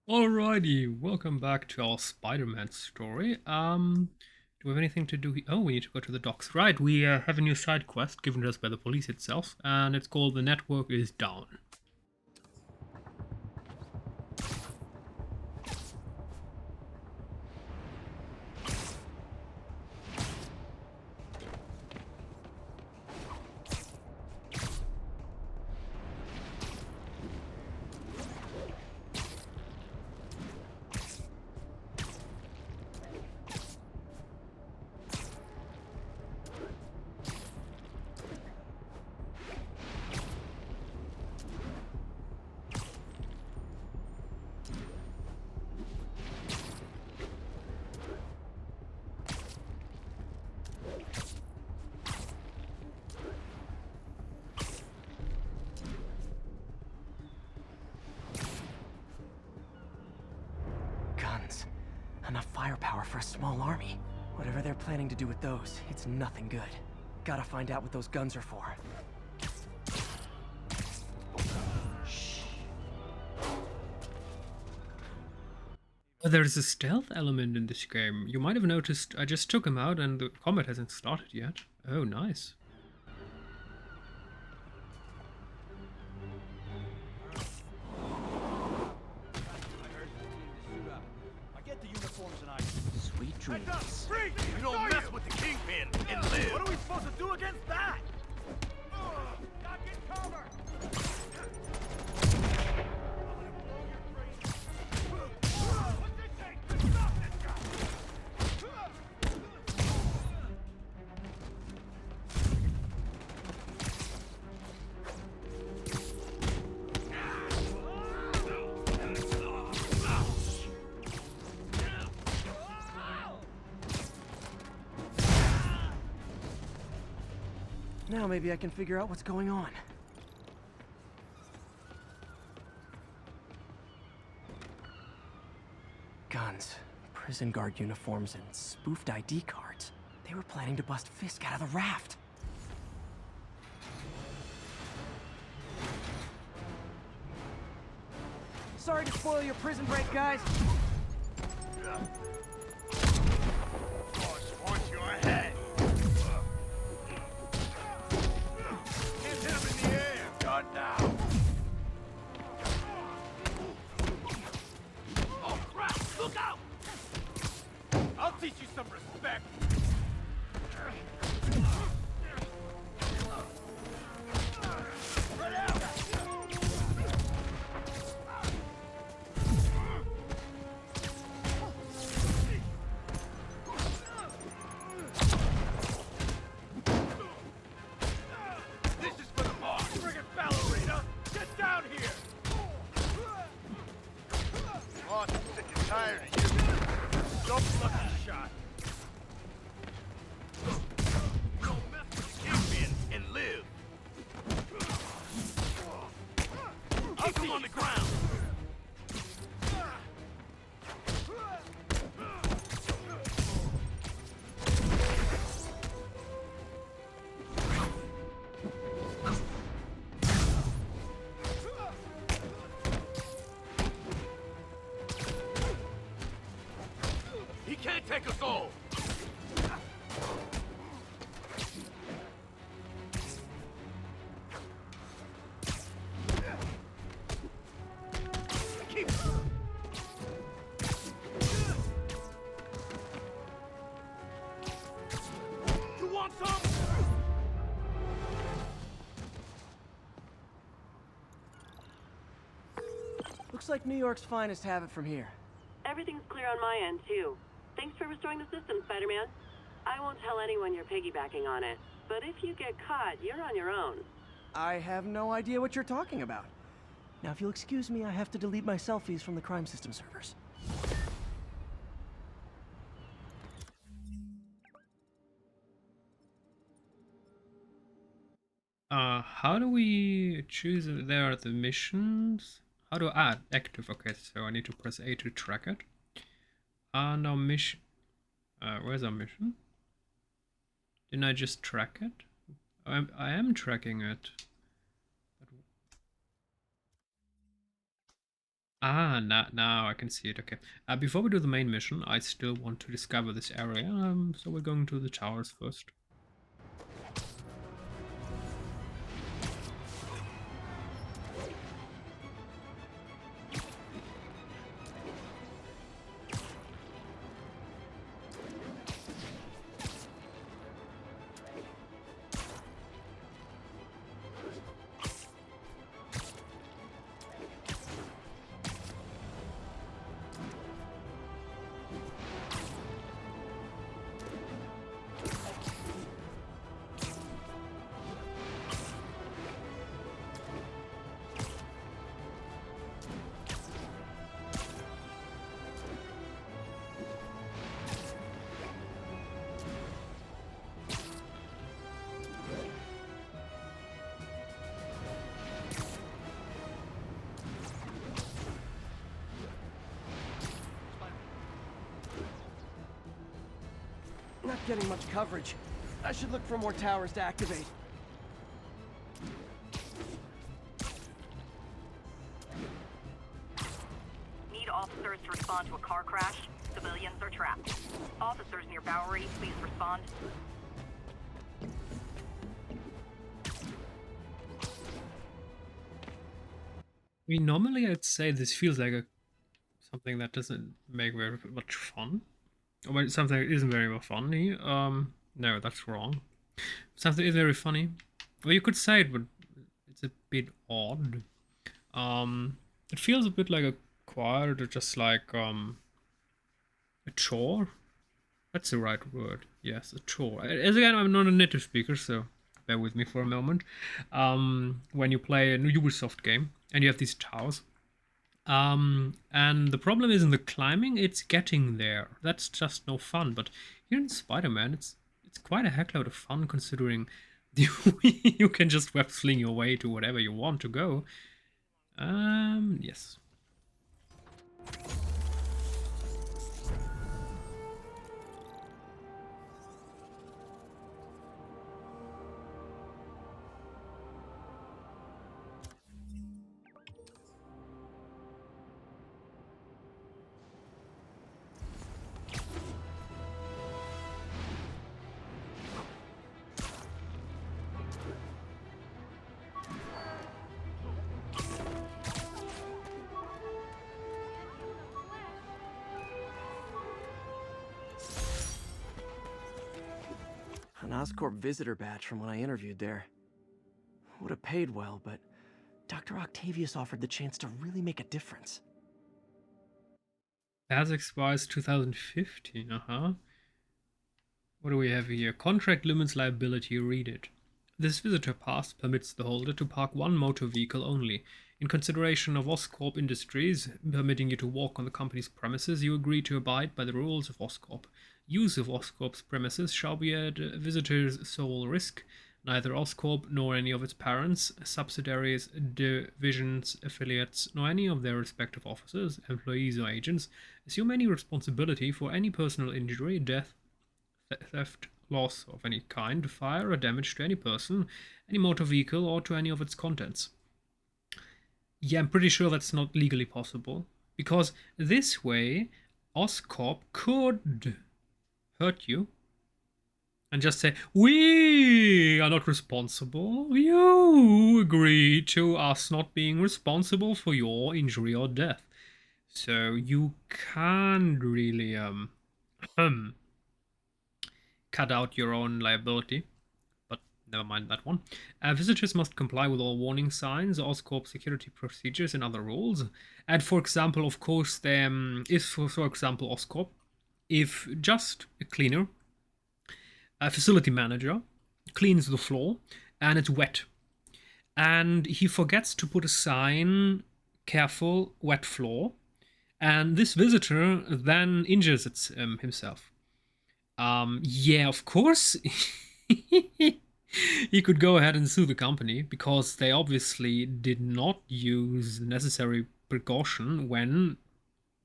Alrighty, welcome back to our Spider-Man story. Do we have anything to do here? Oh, we need to go to the docks. Right, we have a new side quest given to us by the police itself, and it's called The Network is Down. Guns. Enough firepower for a small army. Whatever they're planning to do with those, it's nothing good. Gotta find out what those guns are for. There's a stealth element in this game. You might have noticed I just took him out and the combat hasn't started yet. Oh, nice. Sweet dreams. You don't mess with the Kingpin and live. What are we supposed to do against that? Gotta get cover. What's it take to stop this guy? Now maybe I can figure out what's going on. Guns, prison guard uniforms, and spoofed ID cards. They were planning to bust Fisk out of the raft. Sorry to spoil your prison break, guys. Boss wants your head. Hit him in the air. Done now. Oh crap! Look out! I'll teach you some respect. Spread out. This is for the boss. Friggin' ballerina! Get down here! Boss is sick and tired of you. Don't lucky shot. Don't mess with the Kingpin and live. Keep him on the ground. He can't take us all. Keep. You want some? Looks like New York's finest have it from here. Everything's clear on my end, too. Thanks for restoring the system, Spider-Man. I won't tell anyone you're piggybacking on it, but if you get caught, you're on your own. I have no idea what you're talking about. Now, if you'll excuse me, I have to delete my selfies from the crime system servers. How do we choose? There are the missions. How do I add active? Okay, so I need to press A to track it. And our mission. Where's our mission? Didn't I just track it? I am tracking it. Ah, now I can see it. Okay. Before we do the main mission, I still want to discover this area. So we're going to the towers first. Not getting much coverage. I should look for more towers to activate. Need officers to respond to a car crash. Civilians are trapped. Officers near Bowery, please respond. I mean, normally I'd say this feels like something that doesn't make very much fun. Or something that isn't very funny. No, that's wrong. Something is very funny. Well, you could say it, but it's a bit odd. It feels a bit like a choir, or just like a chore. That's the right word. Yes, a chore. As again, I'm not a native speaker, so bear with me for a moment. When you play a new Ubisoft game and you have these towers, and the problem isn't the climbing; it's getting there. That's just no fun. But here in Spider-Man, it's quite a heckload of fun considering you can just web sling your way to whatever you want to go. Yes. An Oscorp visitor badge from when I interviewed there. Would have paid well, but Dr. Octavius offered the chance to really make a difference. As expires 2015, What do we have here? Contract limits liability, read it. This visitor pass permits the holder to park one motor vehicle only. In consideration of Oscorp Industries permitting you to walk on the company's premises, you agree to abide by the rules of Oscorp. Use of Oscorp's premises shall be at a visitor's sole risk. Neither Oscorp nor any of its parents, subsidiaries, divisions, affiliates, nor any of their respective officers, employees, or agents assume any responsibility for any personal injury, death, theft, loss of any kind, fire, or damage to any person, any motor vehicle, or to any of its contents. Yeah, I'm pretty sure that's not legally possible, because this way, Oscorp could hurt you and just say, we are not responsible. You agree to us not being responsible for your injury or death. So you can't really cut out your own liability, but never mind that one. Visitors must comply with all warning signs, Oscorp security procedures, and other rules. And for example, of course, if for example Oscorp, if just a cleaner, a facility manager, cleans the floor and it's wet, and he forgets to put a sign, "Careful, wet floor," and this visitor then injures himself. Yeah, of course, he could go ahead and sue the company because they obviously did not use the necessary precaution when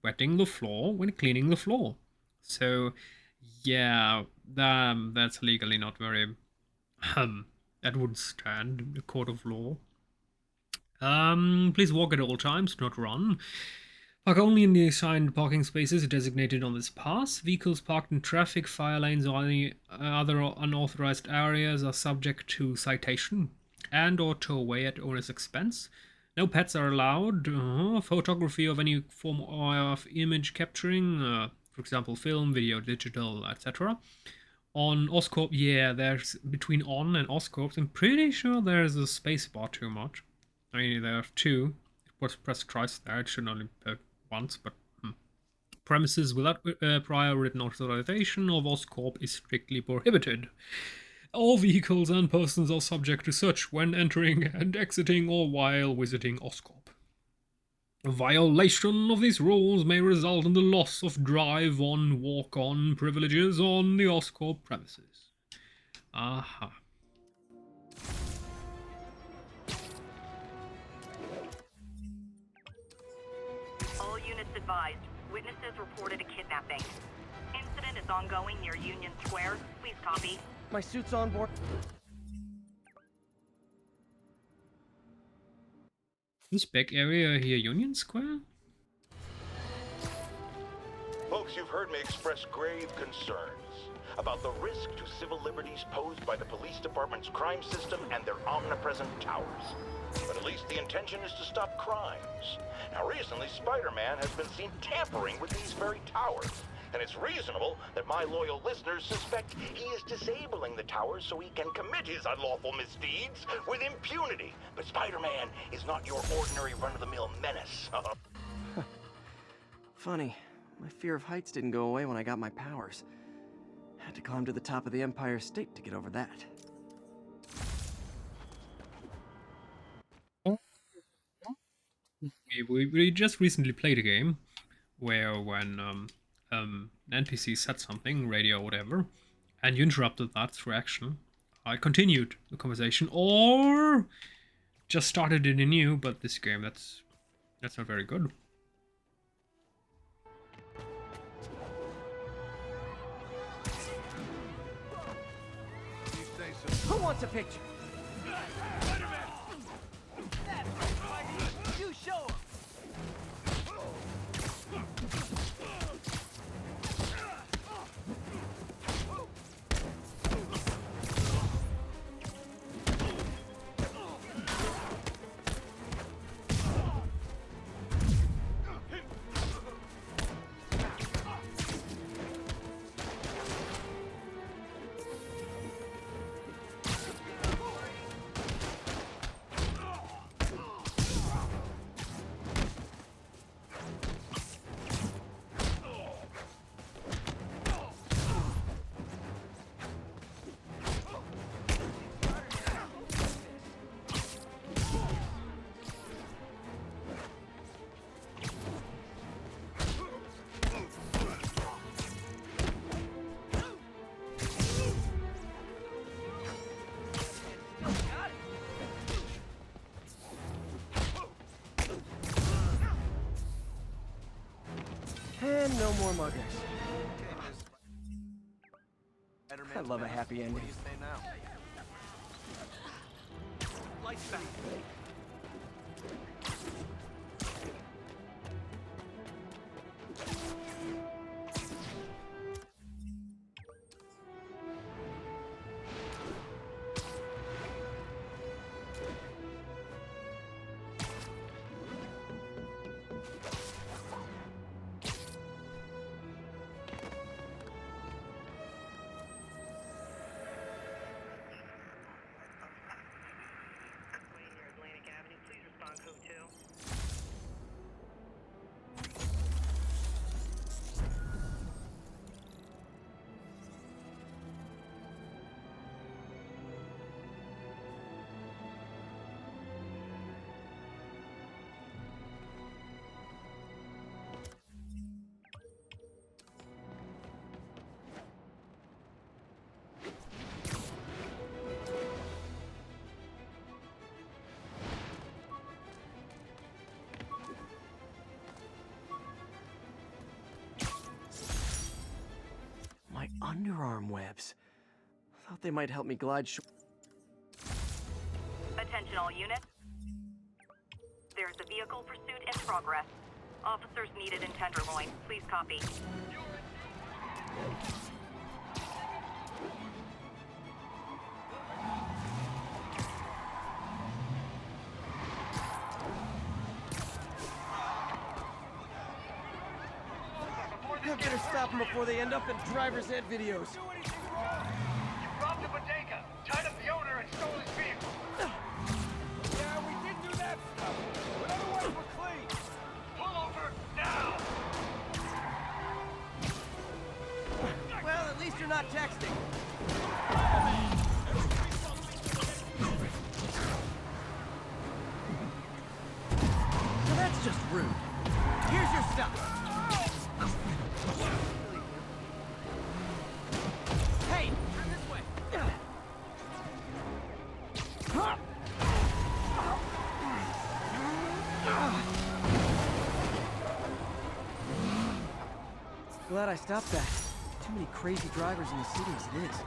wetting the floor, when cleaning the floor. So, yeah, that's legally not very. That would stand in the court of law. Please walk at all times, do not run. Park only in the assigned parking spaces designated on this pass. Vehicles parked in traffic, fire lanes, or any other unauthorized areas are subject to citation and or tow away at owner's expense. No pets are allowed. Photography of any form of image capturing, for example, film, video, digital, etc. On Oscorp, yeah, there's between on and Oscorp. I'm pretty sure there's a spacebar too much. I mean, there are two. It was pressed twice there. It should only be once, but premises without prior written authorization of Oscorp is strictly prohibited. All vehicles and persons are subject to search when entering and exiting or while visiting Oscorp. A violation of these rules may result in the loss of drive-on, walk-on privileges on the Oscorp premises. Aha. All units advised. Witnesses reported a kidnapping. Incident is ongoing near Union Square. Please copy. My suit's on board. This big area here, Union Square? Folks, you've heard me express grave concerns about the risk to civil liberties posed by the police department's crime system and their omnipresent towers. But at least the intention is to stop crimes. Now, recently, Spider-Man has been seen tampering with these very towers. And it's reasonable that my loyal listeners suspect he is disabling the towers so he can commit his unlawful misdeeds with impunity. But Spider-Man is not your ordinary run-of-the-mill menace. Funny, my fear of heights didn't go away when I got my powers. Had to climb to the top of the Empire State to get over that. We just recently played a game where when an NPC said something, radio or whatever, and you interrupted that through action, I continued the conversation or just started it anew, but this game, that's not very good. Who wants a picture? You show him! And no more muggers. I love a happy ending. Lights back. My underarm webs. Thought they might help me glide Attention all units. There's a vehicle pursuit in progress. Officers needed in Tenderloin. Please copy. I better stop them before they end up in driver's ed videos. Robbed a bodega, tied up the owner, and stole his vehicle. Yeah, we did do that stuff, but otherwise we're clean. Pull over now. Well, at least you're not texting. So that's just rude. Here's your stuff. Hey, turn this way. Glad I stopped that. Too many crazy drivers in the city as it is.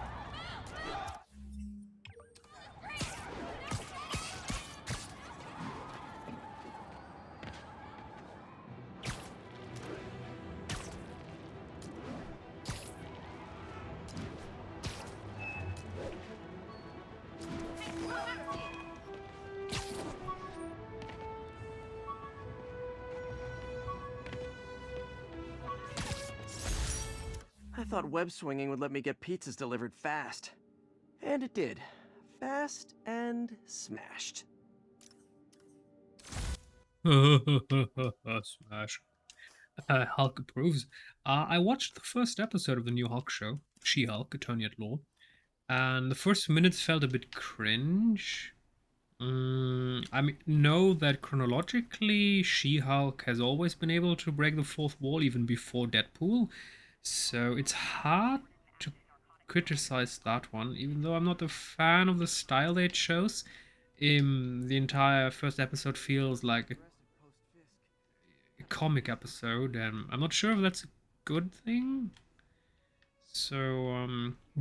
I thought web swinging would let me get pizzas delivered fast. And it did. Fast and smashed. Smash. Hulk approves. I watched the first episode of the new Hulk show, She-Hulk, Attorney at Law, and the first minutes felt a bit cringe. I mean, know that chronologically, She-Hulk has always been able to break the fourth wall even before Deadpool, so it's hard to criticize that one, even though I'm not a fan of the style they chose. The entire first episode feels like a comic episode, and I'm not sure if that's a good thing. So,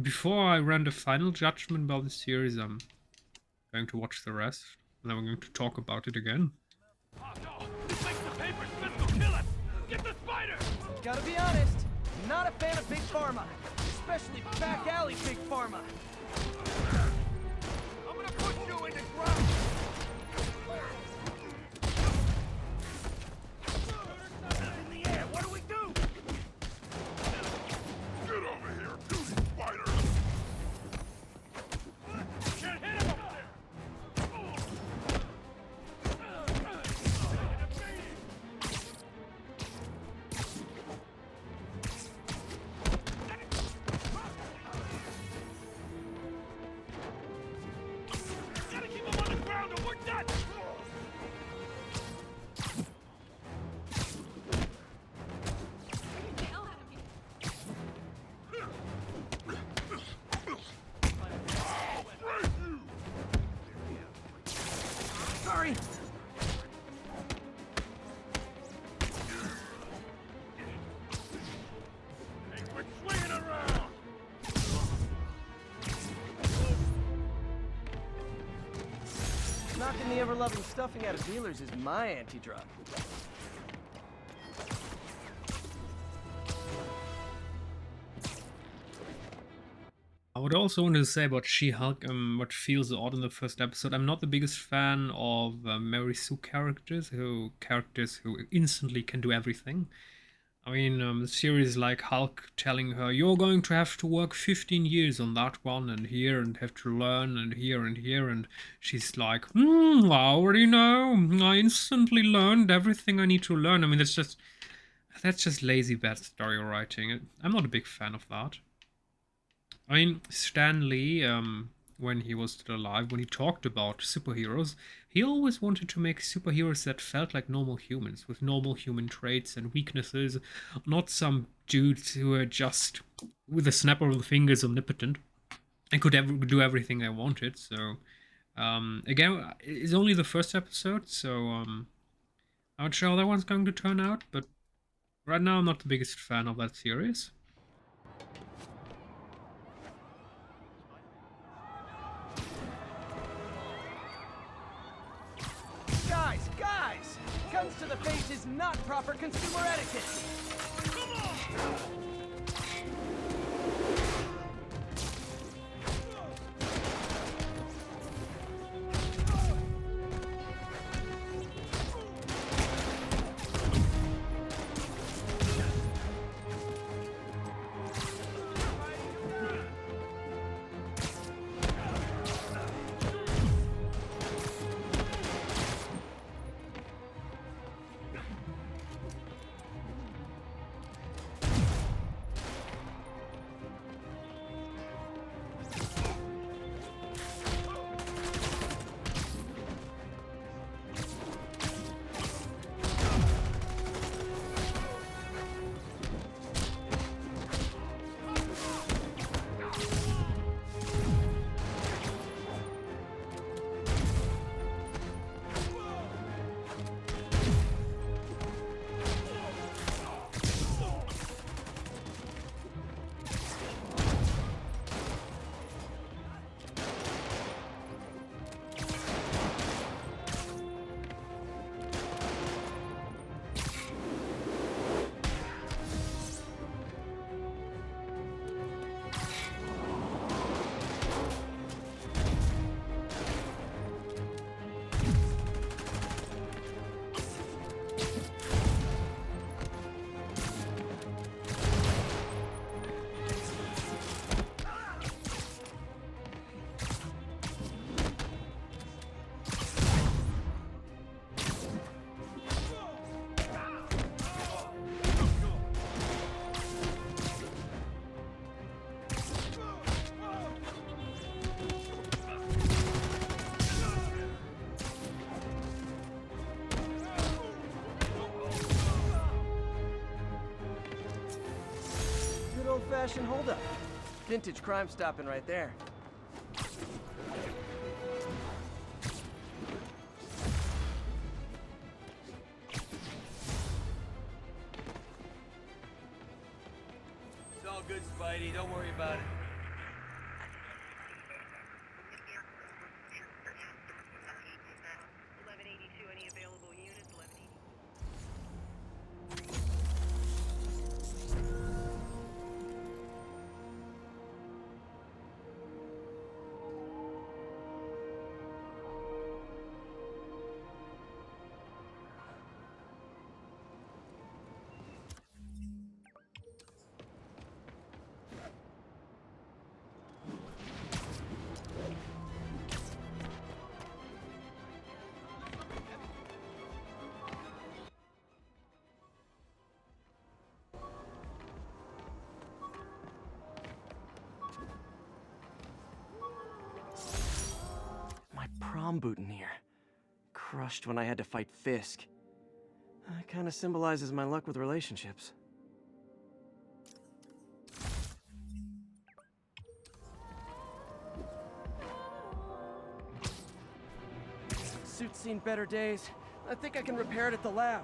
before I render final judgment about the series, I'm going to watch the rest, and then we're going to talk about it again. Oh no! This makes the papers physical kill us! Get the spider! Gotta be honest, not a fan of Big Pharma. Especially back alley Big Pharma. I'm gonna push you into ground! In the air, what do we do? Get over here, you spider! Can't hit him up there! Gotta keep him on the ground or we're done! Sorry. Hey, quit swinging around! Knocking the ever-loving stuffing out of dealers is my anti-drug. I would also want to say about She-Hulk, what feels odd in the first episode. I'm not the biggest fan of Mary Sue characters who instantly can do everything. I mean, the series like Hulk telling her, you're going to have to work 15 years on that one and here and have to learn and here, and she's like, I already know. I instantly learned everything I need to learn. I mean, that's just lazy bad story writing. I'm not a big fan of that. I mean, Stan Lee, when he was still alive, when he talked about superheroes, he always wanted to make superheroes that felt like normal humans, with normal human traits and weaknesses, not some dudes who are just, with a snap of the fingers, omnipotent, and could do everything they wanted. So, again, it's only the first episode, so I'm not sure how that one's going to turn out, but right now I'm not the biggest fan of that series. Guys! Guns to the face is not proper consumer etiquette. Good old-fashioned holdup. Vintage crime stopping right there. It's all good, Spidey. Don't worry about it. Any available units? 1182. My prom boutonniere. Crushed when I had to fight Fisk. Kinda symbolizes my luck with relationships. Suit's seen better days. I think I can repair it at the lab.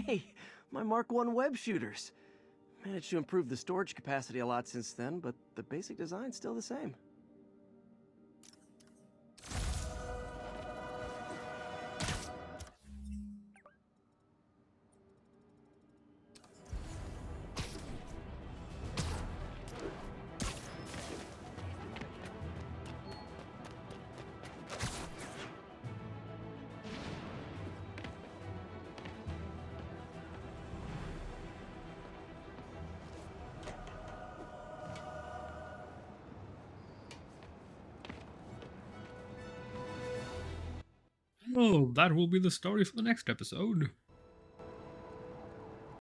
Hey, my Mark I web shooters. Managed to improve the storage capacity a lot since then, but the basic design's still the same. Oh, that will be the story for the next episode.